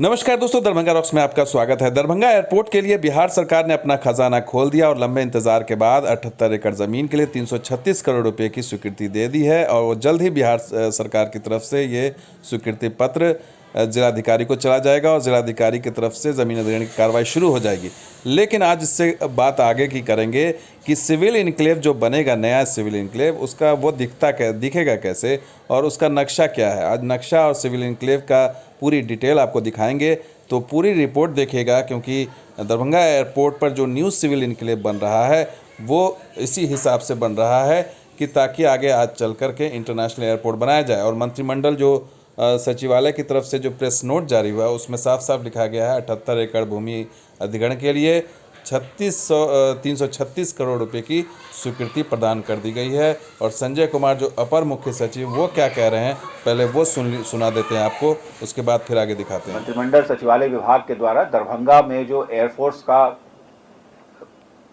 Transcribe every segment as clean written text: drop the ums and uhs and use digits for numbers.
नमस्कार दोस्तों, दरभंगा रॉक्स में आपका स्वागत है। दरभंगा एयरपोर्ट के लिए बिहार सरकार ने अपना खजाना खोल दिया और लंबे इंतजार के बाद 78 एकड़ ज़मीन के लिए 336 करोड़ रुपए की स्वीकृति दे दी है और वो जल्द ही बिहार सरकार की तरफ से ये स्वीकृति पत्र जिलाधिकारी को चला जाएगा और जिलाधिकारी की तरफ से ज़मीन अधिग्रहण की कार्रवाई शुरू हो जाएगी। लेकिन आज इससे बात आगे की करेंगे कि सिविल इनक्लेव जो बनेगा, नया सिविल इनक्लेव, उसका वो दिखेगा कैसे और उसका नक्शा क्या है। आज नक्शा और सिविल इनक्लेव का पूरी डिटेल आपको दिखाएंगे, तो पूरी रिपोर्ट देखिएगा, क्योंकि दरभंगा एयरपोर्ट पर जो न्यू सिविल इनक्लेव बन रहा है वो इसी हिसाब से बन रहा है कि ताकि आगे आज चल कर के इंटरनेशनल एयरपोर्ट बनाया जाए। और मंत्रिमंडल जो सचिवालय की तरफ से जो प्रेस नोट जारी हुआ है उसमें साफ साफ लिखा गया है 78 एकड़ भूमि अधिग्रहण के लिए 336 करोड़ रुपए की स्वीकृति प्रदान कर दी गई है। और संजय कुमार जो अपर मुख्य सचिव वो क्या कह रहे हैं, पहले वो सुना देते हैं आपको, उसके बाद फिर आगे दिखाते हैं। मंत्रिमंडल सचिवालय विभाग के द्वारा दरभंगा में जो एयरफोर्स का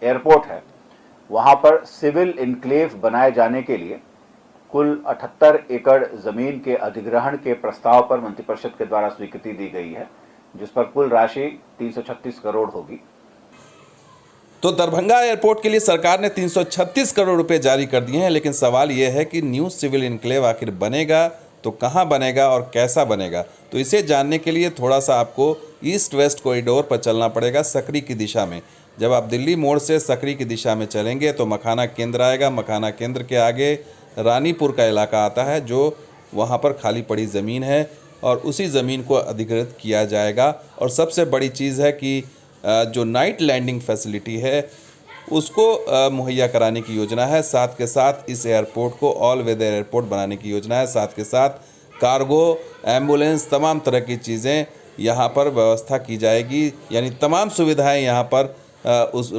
एयरपोर्ट है वहां पर सिविल इनक्लेव बनाए जाने के लिए कुल 78 एकड़ जमीन के अधिग्रहण के प्रस्ताव पर मंत्रिपरिषद के द्वारा स्वीकृति दी गई है, जिस पर कुल राशि 336 करोड़ होगी। तो दरभंगा एयरपोर्ट के लिए सरकार ने 336 करोड़ रुपए जारी कर दिए हैं, लेकिन सवाल यह है कि न्यू सिविल इनक्लेव आखिर बनेगा तो कहां बनेगा और कैसा बनेगा। तो इसे जानने के लिए थोड़ा सा आपको ईस्ट वेस्ट कॉरिडोर पर चलना पड़ेगा, सकरी की दिशा में। जब आप दिल्ली मोड़ से सकरी की दिशा में चलेंगे तो मखाना केंद्र आएगा। मखाना केंद्र के आगे रानीपुर का इलाका आता है, जो वहाँ पर खाली पड़ी ज़मीन है और उसी ज़मीन को अधिग्रहित किया जाएगा। और सबसे बड़ी चीज़ है कि जो नाइट लैंडिंग फैसिलिटी है उसको मुहैया कराने की योजना है। साथ के साथ इस एयरपोर्ट को ऑल वेदर एयरपोर्ट बनाने की योजना है। साथ के साथ कार्गो, एम्बुलेंस, तमाम तरह की चीज़ें यहाँ पर व्यवस्था की जाएगी, यानी तमाम सुविधाएं यहाँ पर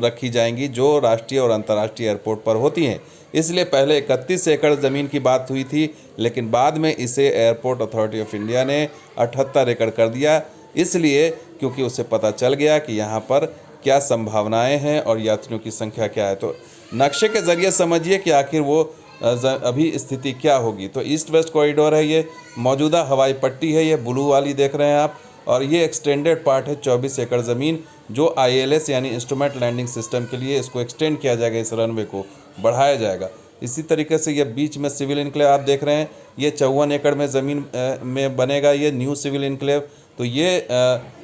रखी जाएंगी जो राष्ट्रीय और अंतर्राष्ट्रीय एयरपोर्ट पर होती हैं। इसलिए पहले 31 एकड़ ज़मीन की बात हुई थी, लेकिन बाद में इसे एयरपोर्ट अथॉरिटी ऑफ इंडिया ने 78 एकड़ कर दिया, इसलिए क्योंकि उसे पता चल गया कि यहाँ पर क्या संभावनाएं हैं और यात्रियों की संख्या क्या है। तो नक्शे के ज़रिए समझिए कि आखिर वो अभी स्थिति क्या होगी। तो ईस्ट वेस्ट कॉरिडोर है, ये मौजूदा हवाई पट्टी है, ये ब्लू वाली देख रहे हैं आप, और ये एक्सटेंडेड पार्ट है 24 एकड़ ज़मीन जो ILS यानी इंस्ट्रूमेंट लैंडिंग सिस्टम के लिए इसको एक्सटेंड किया जाएगा, इस रनवे को बढ़ाया जाएगा। इसी तरीके से ये बीच में सिविल इनक्लेव आप देख रहे हैं, ये 54 एकड़ में ज़मीन में बनेगा ये न्यू सिविल इनक्लेव। तो ये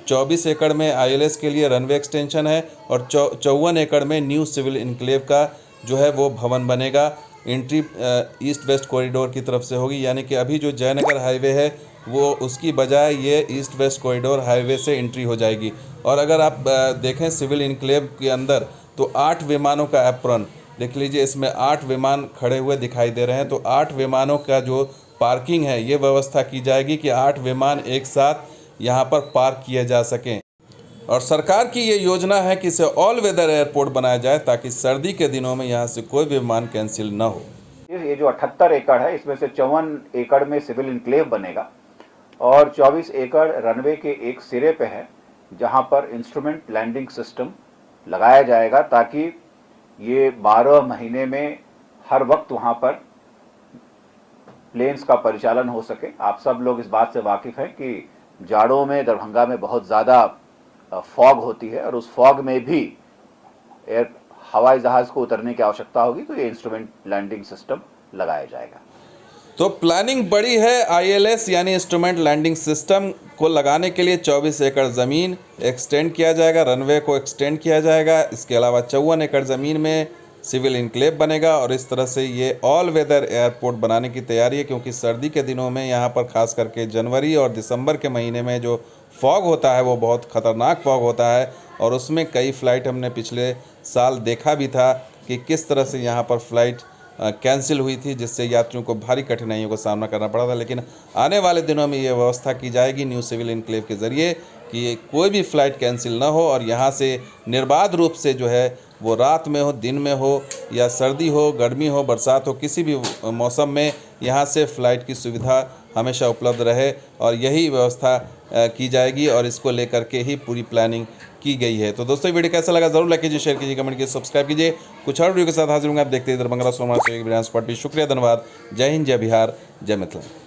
24 एकड़ में ILS के लिए रनवे एक्सटेंशन है और 54 एकड़ में न्यू सिविल इनक्लेव का जो है वो भवन बनेगा। एंट्री ईस्ट वेस्ट कॉरिडोर की तरफ से होगी, यानी कि अभी जो जयनगर हाईवे है वो उसकी बजाय ये ईस्ट वेस्ट कॉरिडोर हाईवे से एंट्री हो जाएगी। और अगर आप देखें सिविल इनक्लेव के अंदर तो 8 विमानों का एप्रॉन देख लीजिए, इसमें 8 विमान खड़े हुए दिखाई दे रहे हैं। तो 8 विमानों का जो पार्किंग है ये व्यवस्था की जाएगी कि 8 विमान एक साथ यहाँ पर पार्क किए जा सकें। और सरकार की ये योजना है कि इसे ऑल वेदर एयरपोर्ट बनाया जाए ताकि सर्दी के दिनों में यहाँ से कोई भी विमान कैंसिल ना हो। ये जो 78 एकड़ है इसमें से 54 एकड़ में सिविल इनक्लेव बनेगा और 24 एकड़ रनवे के एक सिरे पे है जहां पर इंस्ट्रूमेंट लैंडिंग सिस्टम लगाया जाएगा, ताकि ये 12 महीने में हर वक्त वहां पर प्लेन्स का परिचालन हो सके। आप सब लोग इस बात से वाकिफ हैं कि जाड़ों में दरभंगा में बहुत ज़्यादा फॉग होती है और उस फॉग में भी हवाई जहाज़ को उतरने की आवश्यकता होगी, तो ये इंस्ट्रूमेंट लैंडिंग सिस्टम लगाया जाएगा। तो प्लानिंग बड़ी है। ILS यानी इंस्ट्रूमेंट लैंडिंग सिस्टम को लगाने के लिए 24 एकड़ ज़मीन एक्सटेंड किया जाएगा, रनवे को एक्सटेंड किया जाएगा। इसके अलावा 54 एकड़ ज़मीन में सिविल इनक्लेव बनेगा और इस तरह से ये ऑल वेदर एयरपोर्ट बनाने की तैयारी है, क्योंकि सर्दी के दिनों में यहाँ पर खास करके जनवरी और दिसंबर के महीने में जो फॉग होता है वो बहुत ख़तरनाक फॉग होता है और उसमें कई फ़्लाइट हमने पिछले साल देखा भी था कि किस तरह से यहाँ पर फ़्लाइट कैंसिल हुई थी, जिससे यात्रियों को भारी कठिनाइयों का सामना करना पड़ा था। लेकिन आने वाले दिनों में ये व्यवस्था की जाएगी न्यू सिविल इनक्लेव के ज़रिए कि कोई भी फ़्लाइट कैंसिल ना हो और यहाँ से निर्बाध रूप से जो है वो रात में हो, दिन में हो, या सर्दी हो, गर्मी हो, बरसात हो, किसी भी मौसम में यहाँ से फ़्लाइट की सुविधा हमेशा उपलब्ध रहे। और यही व्यवस्था की जाएगी और इसको लेकर के ही पूरी प्लानिंग की गई है। तो दोस्तों वीडियो कैसा लगा ज़रूर लाइक कीजिए, शेयर कीजिए, कमेंट कीजिए, सब्सक्राइब कीजिए। कुछ और वीडियो के साथ हाजिर होंगे। आप देखते हैं दरभंगा सोमवार से शुक्रिया, धन्यवाद। जय हिंद, जय बिहार, जय मिथिला।